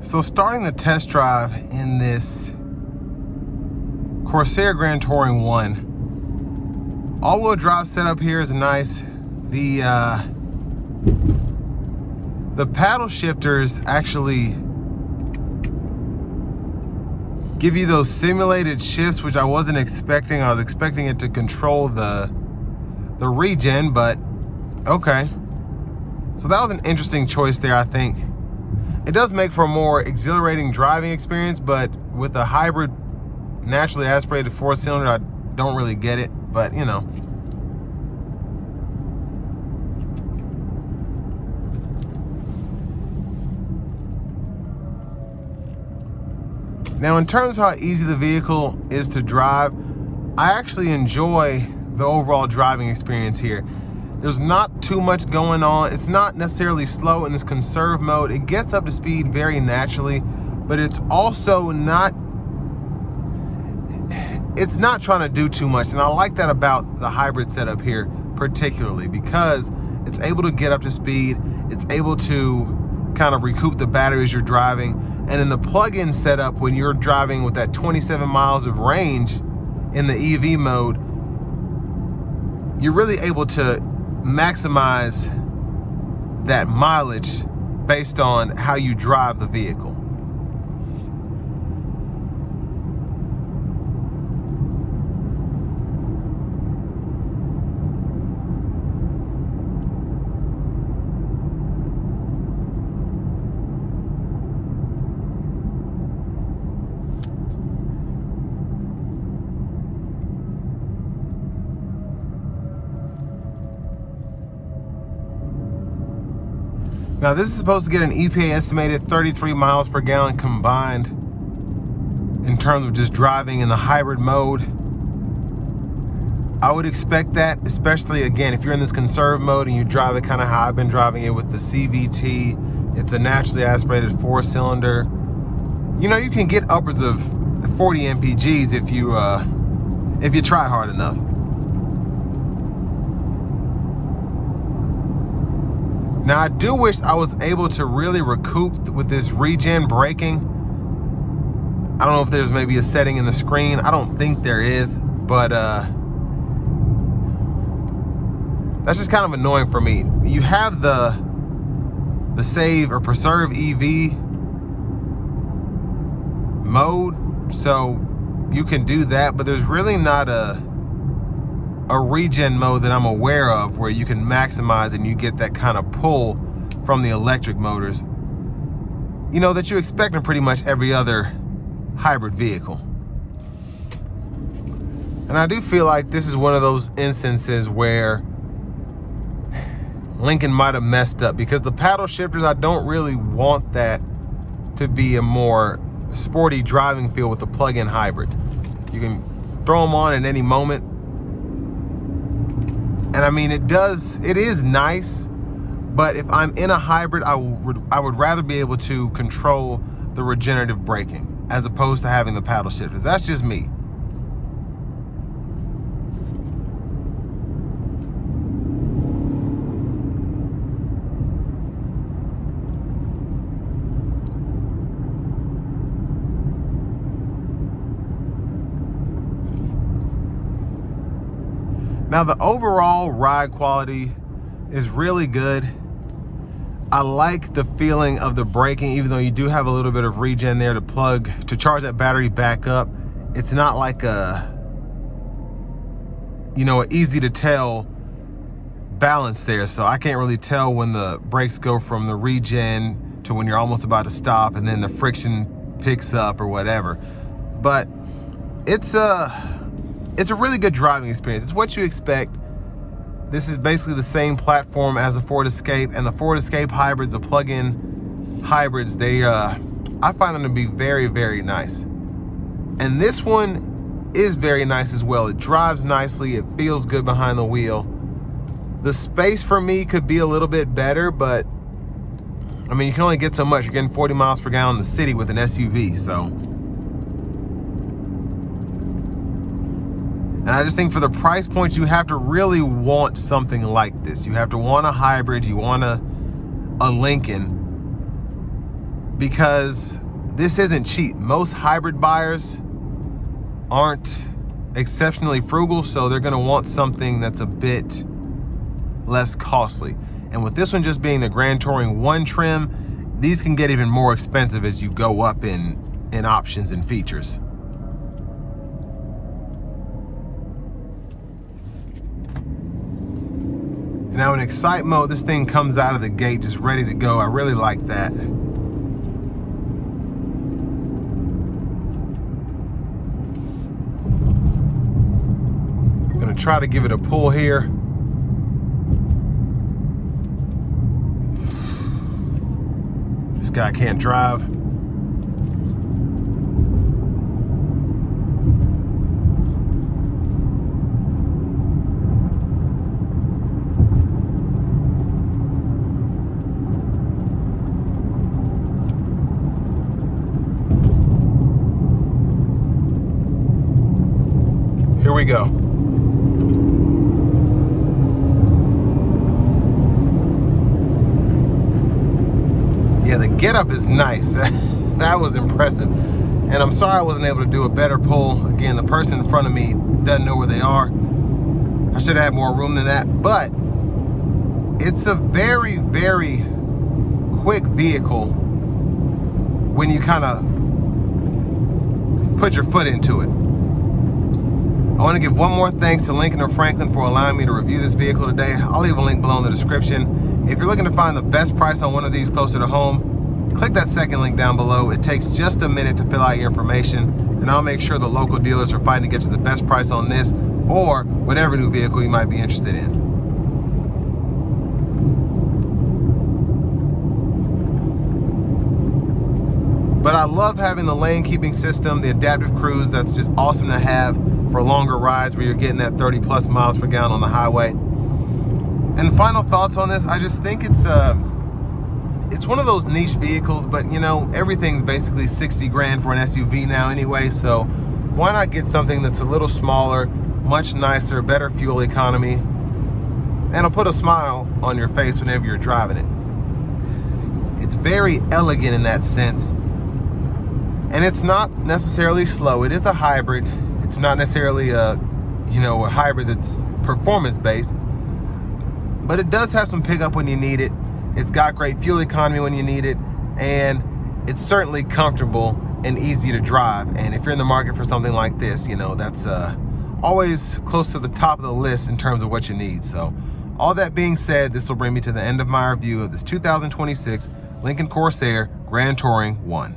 So starting the test drive in this Corsair Grand Touring 1, all-wheel drive setup here is nice. The paddle shifters actually give you those simulated shifts, which I wasn't expecting. I was expecting it to control the regen, but okay. So that was an interesting choice there, I think. It does make for a more exhilarating driving experience, but with a hybrid naturally aspirated 4-cylinder, I don't really get it, but you know. Now, in terms of how easy the vehicle is to drive, I actually enjoy the overall driving experience here. There's not too much going on. It's not necessarily slow in this conserve mode. It gets up to speed very naturally, but it's also not trying to do too much. And I like that about the hybrid setup here, particularly because it's able to get up to speed. It's able to kind of recoup the battery as you're driving. And in the plug-in setup, when you're driving with that 27 miles of range in the EV mode, you're really able to maximize that mileage based on how you drive the vehicle. Now this is supposed to get an EPA estimated 33 miles per gallon combined in terms of just driving in the hybrid mode. I would expect that, especially again, if you're in this conserve mode and you drive it kind of how I've been driving it with the CVT. It's a naturally aspirated 4-cylinder. You know, you can get upwards of 40 mpgs if you try hard enough. Now, I do wish I was able to really recoup with this regen braking. I don't know if there's maybe a setting in the screen. I don't think there is, but that's just kind of annoying for me. You have the save or preserve EV mode, so you can do that, but there's really not a regen mode that I'm aware of where you can maximize and you get that kind of pull from the electric motors, you know, that you expect in pretty much every other hybrid vehicle. And I do feel like this is one of those instances where Lincoln might have messed up, because the paddle shifters, I don't really want that to be a more sporty driving feel with the plug-in hybrid. You can throw them on at any moment. And I mean, it is nice, but if I'm in a hybrid, I would rather be able to control the regenerative braking as opposed to having the paddle shifters. That's just me. Now, the overall ride quality is really good. I like the feeling of the braking, even though you do have a little bit of regen there to charge that battery back up. It's not like a, you know, an easy to tell balance there. So I can't really tell when the brakes go from the regen to when you're almost about to stop and then the friction picks up or whatever. But it's a really good driving experience. It's what you expect. This is basically the same platform as the Ford Escape, and the Ford Escape hybrids, the plug-in hybrids, I find them to be very, very nice. And this one is very nice as well. It drives nicely. It feels good behind the wheel. The space for me could be a little bit better, but I mean, you can only get so much. You're getting 40 miles per gallon in the city with an SUV, so. And I just think for the price point, you have to really want something like this. You have to want a hybrid, you want a Lincoln. because this isn't cheap. Most hybrid buyers aren't exceptionally frugal, so they're gonna want something that's a bit less costly. And with this one just being the Grand Touring 1 trim, these can get even more expensive as you go up in options and features. Now in Excite mode, this thing comes out of the gate just ready to go. I really like that. I'm gonna try to give it a pull here. This guy can't drive. Here we go. Yeah, the getup is nice. That was impressive. And I'm sorry I wasn't able to do a better pull. Again, the person in front of me doesn't know where they are. I should have had more room than that, but it's a very, very quick vehicle when you kind of put your foot into it. I want to give one more thanks to Lincoln & Franklin for allowing me to review this vehicle today. I'll leave a link below in the description. If you're looking to find the best price on one of these closer to home, click that second link down below. It takes just a minute to fill out your information, and I'll make sure the local dealers are fighting to get you the best price on this or whatever new vehicle you might be interested in. But I love having the lane keeping system, the adaptive cruise. That's just awesome to have for longer rides where you're getting that 30+ miles per gallon on the highway. And final thoughts on this, I just think it's one of those niche vehicles, but you know, everything's basically 60 grand for an SUV now anyway, so why not get something that's a little smaller, much nicer, better fuel economy, and it'll put a smile on your face whenever you're driving it. It's very elegant in that sense, and it's not necessarily slow. It is a hybrid. It's not necessarily a hybrid that's performance based, but it does have some pickup when you need it. It's got great fuel economy when you need it, and it's certainly comfortable and easy to drive. And if you're in the market for something like this, you know, that's always close to the top of the list in terms of what you need. So all that being said, this will bring me to the end of my review of this 2026 Lincoln Corsair Grand Touring 1.